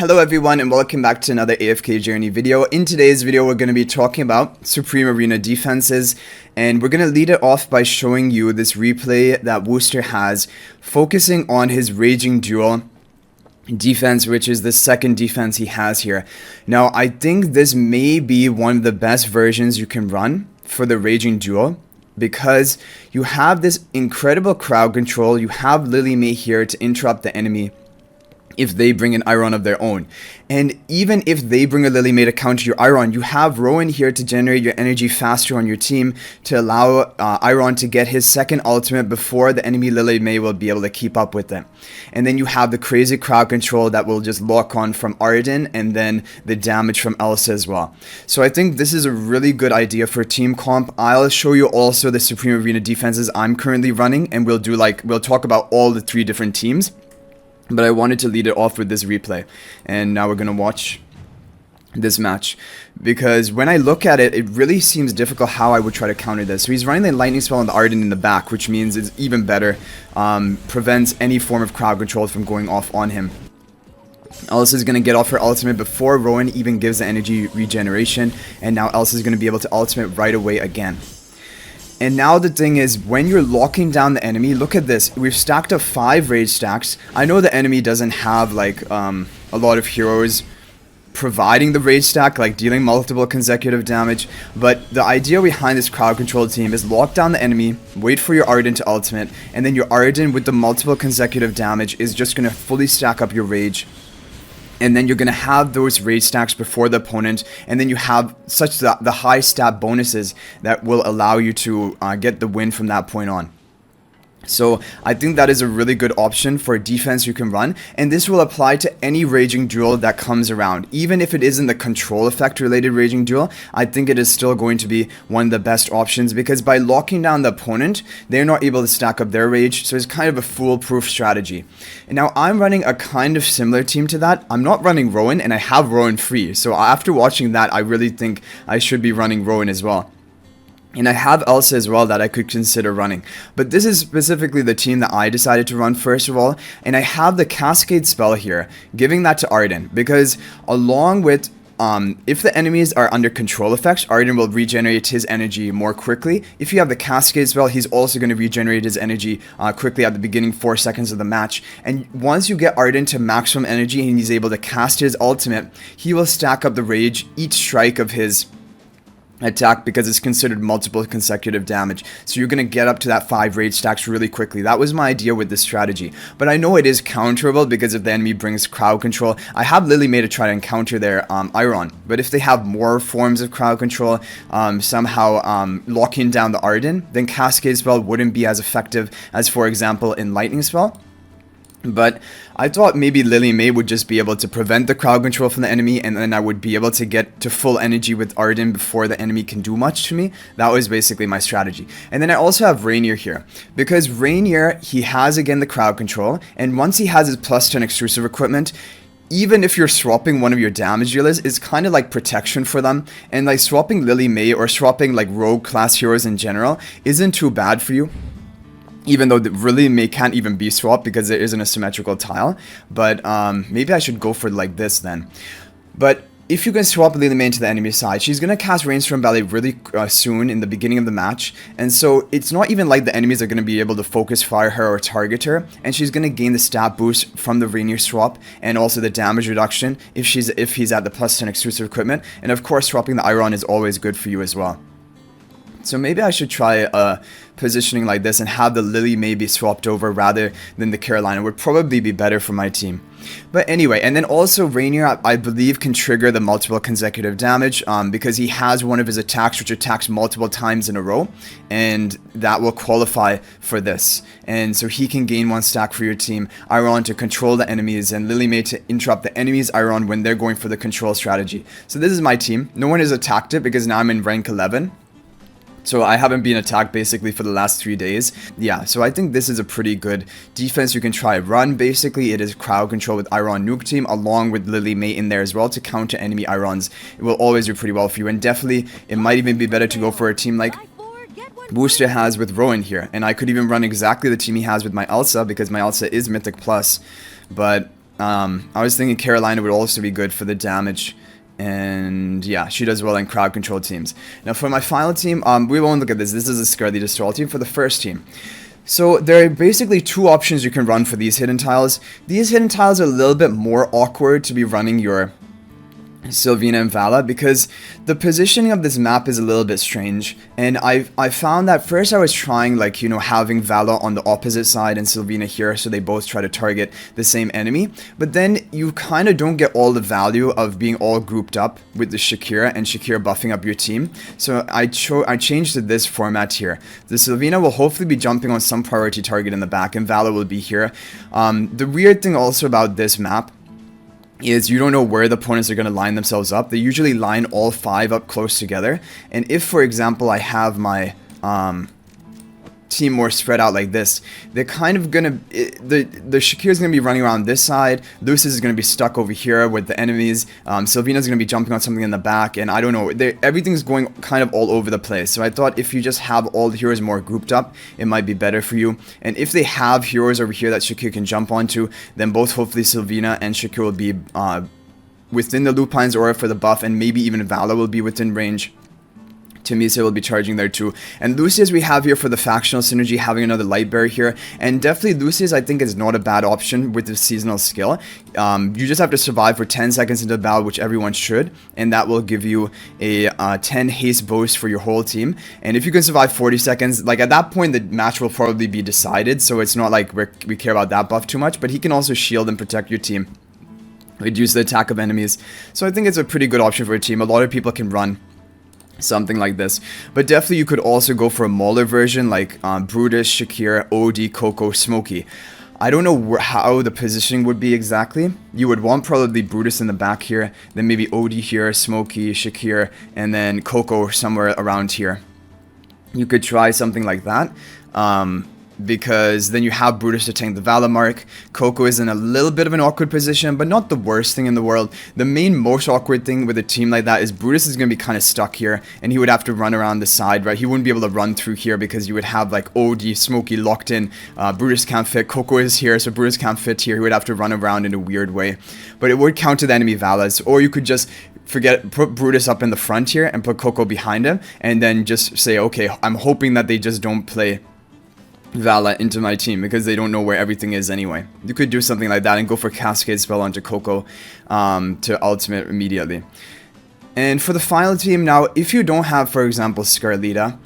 Hello everyone and welcome back to another AFK Journey video. In today's video we're going to be talking about Supreme Arena defenses, and we're going to lead it off by showing you this replay that Wooster has focusing on his Raging Duel defense, which is the second defense he has here. Now I think this may be one of the best versions you can run for the Raging Duel, because you have this incredible crowd control. You have Lily May here to interrupt the enemy if they bring an Iron of their own. And even if they bring a Lily May to counter your Iron, you have Rowan here to generate your energy faster on your team to allow Iron to get his second ultimate before the enemy Lily May will be able to keep up with them. And then you have the crazy crowd control that will just lock on from Arden, and then the damage from Elsa as well. So I think this is a really good idea for team comp. I'll show you also the Supreme Arena defenses I'm currently running, and we'll talk about all the three different teams. But I wanted to lead it off with this replay, and now we're going to watch this match, because when I look at it, it really seems difficult how I would try to counter this. So he's running the lightning spell on the Arden in the back, which means it's even better, prevents any form of crowd control from going off on him. Elsa is going to get off her ultimate before Rowan even gives the energy regeneration, and now Elsa is going to be able to ultimate right away again. And now the thing is, when you're locking down the enemy, look at this. We've stacked up 5 rage stacks. I know the enemy doesn't have like a lot of heroes providing the rage stack, like dealing multiple consecutive damage. But the idea behind this crowd control team is lock down the enemy, wait for your Arden to ultimate, and then your Arden with the multiple consecutive damage is just going to fully stack up your rage. And then you're going to have those rage stacks before the opponent, and then you have such the high stat bonuses that will allow you to get the win from that point on. So I think that is a really good option for a defense you can run, and this will apply to any Raging Duel that comes around. Even if it isn't the control effect related Raging Duel, I think it is still going to be one of the best options, because by locking down the opponent, they're not able to stack up their rage, so it's kind of a foolproof strategy. And now I'm running a kind of similar team to that. I'm not running Rowan, and I have Rowan free, so after watching that, I really think I should be running Rowan as well. And I have Elsa as well that I could consider running. But this is specifically the team that I decided to run first of all. And I have the Cascade spell here, giving that to Arden. Because along with, if the enemies are under control effects, Arden will regenerate his energy more quickly. If you have the Cascade spell, he's also going to regenerate his energy quickly at the beginning 4 seconds of the match. And once you get Arden to maximum energy and he's able to cast his ultimate, he will stack up the rage each strike of his attack, because it's considered multiple consecutive damage. So you're going to get up to that 5 rage stacks really quickly. That was my idea with this strategy. But I know it is counterable, because if the enemy brings crowd control, I have Lily May to try to encounter their Iron. But if they have more forms of crowd control, somehow locking down the Arden, then Cascade spell wouldn't be as effective as, for example, in Lightning spell. But I thought maybe Lily May would just be able to prevent the crowd control from the enemy, and then I would be able to get to full energy with Arden before the enemy can do much to me. That was basically my strategy. And then I also have Rainier here, because Rainier, he has again the crowd control, and once he has his +10 exclusive equipment, even if you're swapping one of your damage dealers, it's kind of like protection for them. And like swapping Lily May or swapping like rogue class heroes in general isn't too bad for you. Even though the Lily May can't even be swapped because there isn't a symmetrical tile. But maybe I should go for like this then. But if you can swap Lily May into the enemy side, she's going to cast Rainstorm Ballet really soon in the beginning of the match. And so it's not even like the enemies are going to be able to focus fire her or target her. And she's going to gain the stat boost from the Rainier swap, and also the damage reduction if he's at the +10 exclusive equipment. And of course, swapping the Iron is always good for you as well. So maybe I should try positioning like this and have the Lily May be swapped over rather than the Carolina. Would probably be better for my team. But anyway, and then also Rainier, I believe, can trigger the multiple consecutive damage because he has one of his attacks which attacks multiple times in a row, and that will qualify for this. And so he can gain 1 stack for your team, Iron to control the enemies, and Lily May to interrupt the enemy's Iron when they're going for the control strategy. So this is my team. No one has attacked it because now I'm in rank 11. So I haven't been attacked basically for the last 3 days. Yeah, so I think this is a pretty good defense you can try. Run, basically, it is crowd control with Iron Nuke Team along with Lily May in there as well to counter enemy Irons. It will always do pretty well for you, and definitely it might even be better to go for a team like Wooster has with Rowan here. And I could even run exactly the team he has with my Elsa, because my Elsa is Mythic Plus. But I was thinking Carolina would also be good for the damage. And yeah, she does well in crowd control teams. Now for my final team, we won't look at this. This is a Scarlita Stroll team for the first team. So there are basically two options you can run for these hidden tiles. These hidden tiles are a little bit more awkward to be running your Sylvina and Vala, because the positioning of this map is a little bit strange, and I found that first I was trying, like, you know, having Vala on the opposite side and Sylvina here, so they both try to target the same enemy, but then you kind of don't get all the value of being all grouped up with the Shakira and Shakira buffing up your team. So I changed to this format here. The Sylvina will hopefully be jumping on some priority target in the back, and Vala will be here. The weird thing also about this map is you don't know where the opponents are going to line themselves up. They usually line all 5 up close together. And if, for example, I have my team more spread out like this, they're kind of going to... The Shakira's going to be running around this side. Lucis is going to be stuck over here with the enemies. Sylvina's going to be jumping on something in the back. And I don't know. Everything's going kind of all over the place. So I thought if you just have all the heroes more grouped up, it might be better for you. And if they have heroes over here that Shakira can jump onto, then both hopefully Sylvina and Shakira will be within the Lupine's aura for the buff. And maybe even Vala will be within range. Timisa will be charging there too. And Lucius we have here for the factional synergy, having another light bearer here. And definitely Lucius I think is not a bad option with the seasonal skill. You just have to survive for 10 seconds into the battle, which everyone should. And that will give you a 10 haste boost for your whole team. And if you can survive 40 seconds, like at that point the match will probably be decided. So it's not like we care about that buff too much. But he can also shield and protect your team, reduce the attack of enemies. So I think it's a pretty good option for a team. A lot of people can run something like this, but definitely you could also go for a Mauler version like Brutus, Shakira, OD, Coco, Smokey. I don't know how the positioning would be exactly. You would want probably Brutus in the back here, then maybe OD here, Smokey, Shakira, and then Coco somewhere around here. You could try something like that. Because then you have Brutus to tank the Vala mark. Coco is in a little bit of an awkward position, but not the worst thing in the world. The most awkward thing with a team like that is Brutus is going to be kind of stuck here, and he would have to run around the side, right? He wouldn't be able to run through here because you would have like OD, Smokey locked in. Brutus can't fit. Coco is here, so Brutus can't fit here. He would have to run around in a weird way. But it would counter the enemy Valas, or you could just put Brutus up in the front here and put Coco behind him, and then just say, okay, I'm hoping that they just don't play Vala into my team because they don't know where everything is anyway. You could do something like that and go for Cascade spell onto Coco to ultimate immediately. And for the final team now, if you don't have, for example, Scarlita,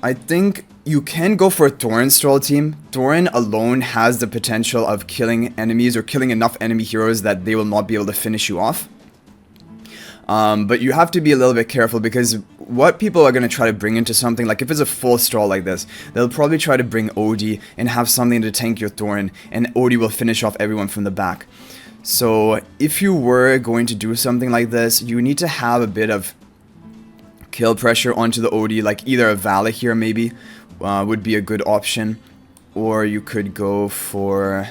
I think you can go for a Thorin Stroll team. Thorin alone has the potential of killing enemies or killing enough enemy heroes that they will not be able to finish you off. But you have to be a little bit careful because what people are going to try to bring into something, like if it's a full Stroll like this, they'll probably try to bring OD and have something to tank your Thorin, and OD will finish off everyone from the back. So if you were going to do something like this, you need to have a bit of kill pressure onto the OD, like either a Vala here maybe would be a good option, or you could go for...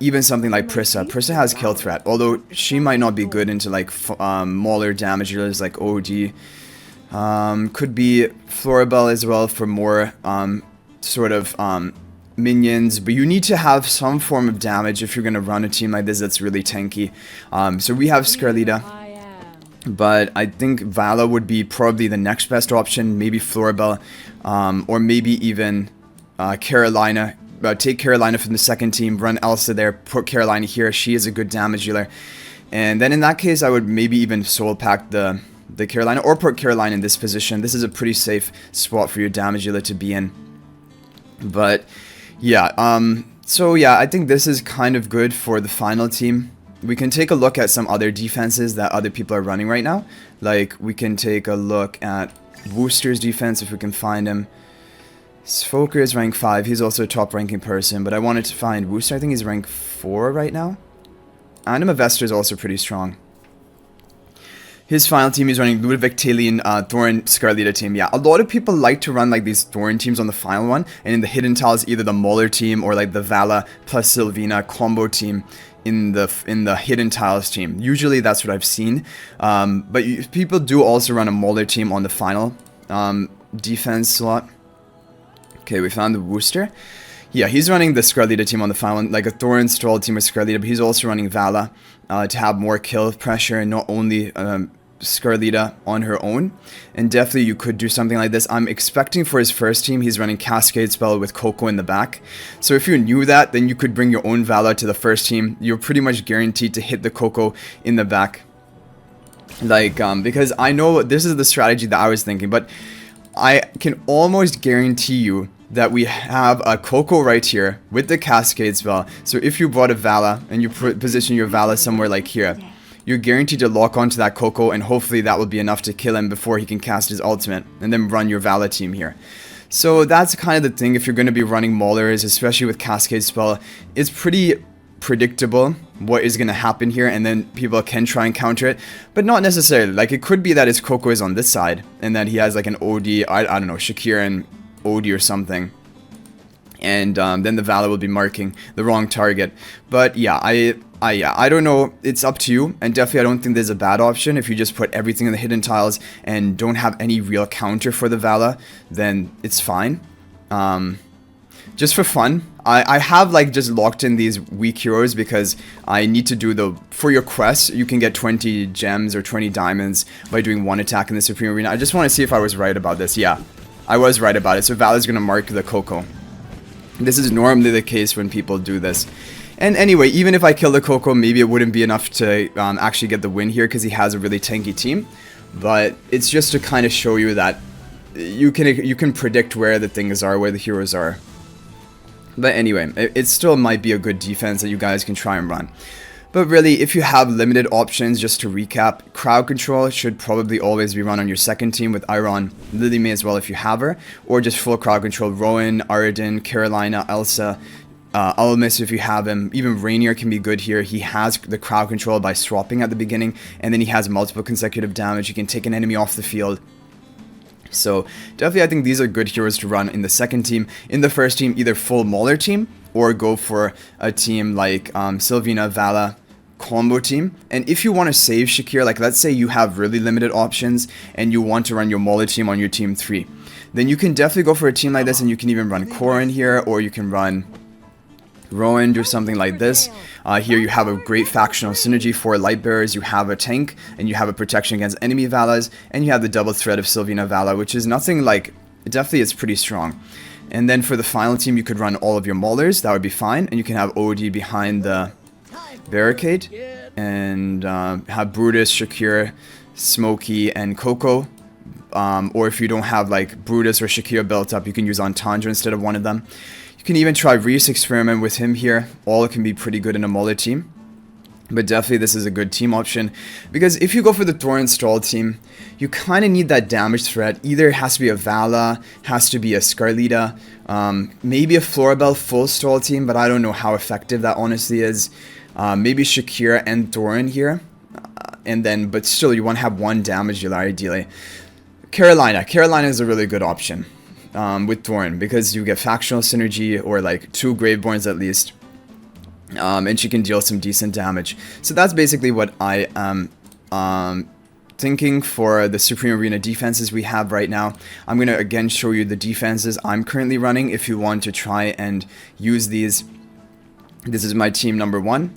even something like Prissa. Prissa has kill threat, although she might not be good into like Mauler damage dealers like OD. Could be Floribel as well for more sort of minions, but you need to have some form of damage if you're going to run a team like this that's really tanky. So we have Scarlita, but I think Vala would be probably the next best option, maybe Floribel, or maybe even Carolina. Take Carolina from the second team, run Elsa there, put Carolina here. She is a good damage dealer. And then in that case, I would maybe even soul pack the Carolina, or put Carolina in this position. This is a pretty safe spot for your damage dealer to be in. But yeah, so yeah, I think this is kind of good for the final team. We can take a look at some other defenses that other people are running right now. Like, we can take a look at Wooster's defense if we can find him. Svoker is rank 5, he's also a top ranking person, but I wanted to find Wooster. I think he's rank 4 right now. Anima Vester is also pretty strong. His final team, he's running Ludwig, Talion, Thorin, Scarlita team. Yeah, a lot of people like to run like these Thorin teams on the final one, and in the hidden tiles, either the Mauler team or like the Vala plus Sylvina combo team in the hidden tiles team. Usually that's what I've seen, but people do also run a Mauler team on the final defense slot. Okay, we found the Wooster. Yeah, he's running the Scarlita team on the final one, like a Thorin Stroll team with Scarlita, but he's also running Vala to have more kill pressure and not only Scarlita on her own. And definitely you could do something like this. I'm expecting for his first team, he's running Cascade Spell with Coco in the back. So if you knew that, then you could bring your own Vala to the first team. You're pretty much guaranteed to hit the Coco in the back. Like, because I know this is the strategy that I was thinking, but I can almost guarantee you that we have a Coco right here with the Cascade Spell. So if you brought a Vala and you position your Vala somewhere like here, you're guaranteed to lock onto that Coco, and hopefully that will be enough to kill him before he can cast his ultimate, and then run your Vala team here. So that's kind of the thing if you're going to be running Maulers, especially with Cascade Spell. It's pretty predictable what is going to happen here, and then people can try and counter it, but not necessarily. Like, it could be that his Coco is on this side, and then he has like an OD, I don't know, Shakira and OD or something, and then the Vala will be marking the wrong target. But yeah, I don't know, it's up to you, and definitely I don't think there's a bad option. If you just put everything in the hidden tiles and don't have any real counter for the Vala, then it's fine. Just for fun, I have like just locked in these weak heroes because I need to do for your quests, you can get 20 gems or 20 diamonds by doing one attack in the Supreme Arena. I just want to see if I was right about this. Yeah, I was right about it. So Vala's going to mark the Coco. This is normally the case when people do this. And anyway, even if I kill the Coco, maybe it wouldn't be enough to actually get the win here because he has a really tanky team. But it's just to kind of show you that you can predict where the things are, where the heroes are. But anyway, it still might be a good defense that you guys can try and run. But really, if you have limited options, just to recap, crowd control should probably always be run on your second team with Iron, Lily May as well if you have her, or just full crowd control, Rowan, Arden, Carolina, Elsa, Almas if you have him. Even Rainier can be good here. He has the crowd control by swapping at the beginning, and then he has multiple consecutive damage. He can take an enemy off the field. So definitely I think these are good heroes to run in the second team. In the first team, either full Mauler team or go for a team like Sylvina, Vala combo team. And if you want to save Shakir, like let's say you have really limited options and you want to run your Mauler team on your team 3, then you can definitely go for a team like this, and you can even run Corin here, or you can run Rowan, do something like this. Here you have a great factional synergy for light bearers. You have a tank, and you have a protection against enemy Valas, and you have the double threat of Sylvina Vala, which is nothing like, definitely it's pretty strong. And then for the final team, you could run all of your Maulers, that would be fine, and you can have OD behind the barricade, and have Brutus, Shakir, Smokey, and Coco. Or if you don't have like Brutus or Shakir built up, you can use Entendre instead of one of them. You can even try Reese experiment with him here. All can be pretty good in a Mauler team. But definitely this is a good team option. Because if you go for the Thorin Stall team, you kind of need that damage threat. Either it has to be a Vala, has to be a Scarlita, maybe a Florabelle full Stall team, but I don't know how effective that honestly is. Maybe Shakira and Thorin here. But still you want to have one damage dealer ideally. Carolina is a really good option. With Thorin, because you get factional synergy, or like 2 Graveborns at least, and she can deal some decent damage. So that's basically what I am thinking for the Supreme Arena defenses we have right now. I'm going to again show you the defenses I'm currently running if you want to try and use these. This is my team number 1.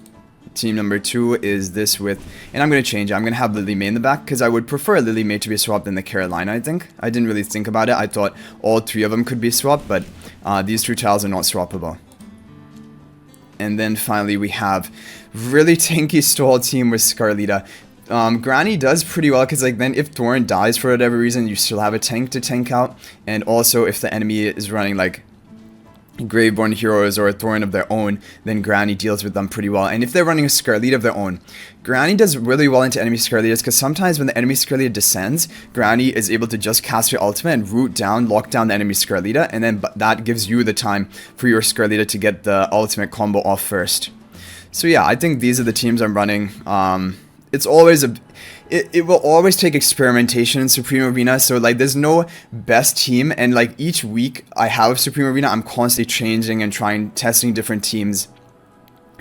Team number 2 is this with, and I'm going to change it. I'm going to have Lily May in the back, because I would prefer Lily May to be swapped than the Carolina, I think. I didn't really think about it. I thought all 3 of them could be swapped, but these 2 tiles are not swappable. And then finally we have really tanky stall team with Scarlita. Granny does pretty well, because like then if Thorin dies for whatever reason, you still have a tank to tank out. And also if the enemy is running like Graveborn heroes or a Thorin of their own, then Granny deals with them pretty well. And if they're running a Scarlita of their own, Granny does really well into enemy Scarlitas, because sometimes when the enemy Scarlita descends, Granny is able to just cast her ultimate and root down, lock down the enemy Scarlita, and then that gives you the time for your Scarlita to get the ultimate combo off first. So yeah, I think these are the teams I'm running. It's always it will always take experimentation in Supreme Arena, so like there's no best team, and like each week I have Supreme Arena, I'm constantly changing and testing different teams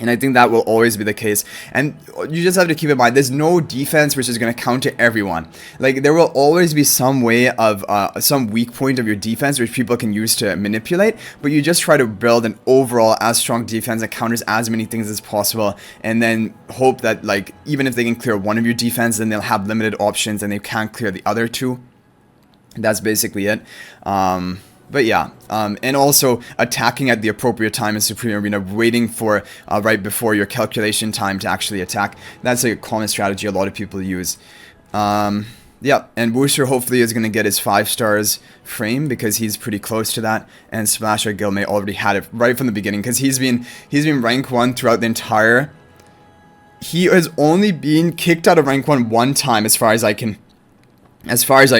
And I think that will always be the case. And you just have to keep in mind, there's no defense which is going to counter everyone. Like, there will always be some way of, some weak point of your defense which people can use to manipulate. But you just try to build an overall as strong defense that counters as many things as possible. And then hope that, like, even if they can clear one of your defense, then they'll have limited options and they can't clear the other two. That's basically it. But yeah, and also attacking at the appropriate time in Supreme Arena, waiting for right before your calculation time to actually attack. That's a common strategy a lot of people use. Yeah, and Wooster hopefully is going to get his 5 stars frame because he's pretty close to that. And Splash, our guildmate, already had it right from the beginning because he's been rank 1 throughout the entire. He has only been kicked out of rank 1 one time, as far as I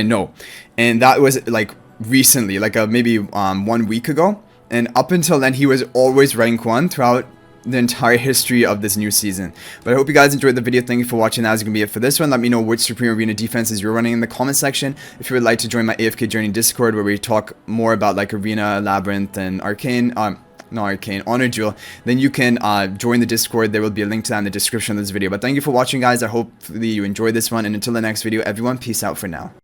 know, and that was like recently, like maybe 1 week ago. And up until then, he was always rank 1 throughout the entire history of this new season. But I hope you guys enjoyed the video. Thank you for watching. That is going to be it for this one. Let me know which Supreme Arena defenses you're running in the comment section. If you would like to join my AFK Journey Discord, where we talk more about like Arena, Labyrinth, and Arcane, not Arcane, Honor Duel, then you can join the Discord. There will be a link to that in the description of this video. But thank you for watching, guys. I hope you enjoyed this one. And until the next video, everyone, peace out for now.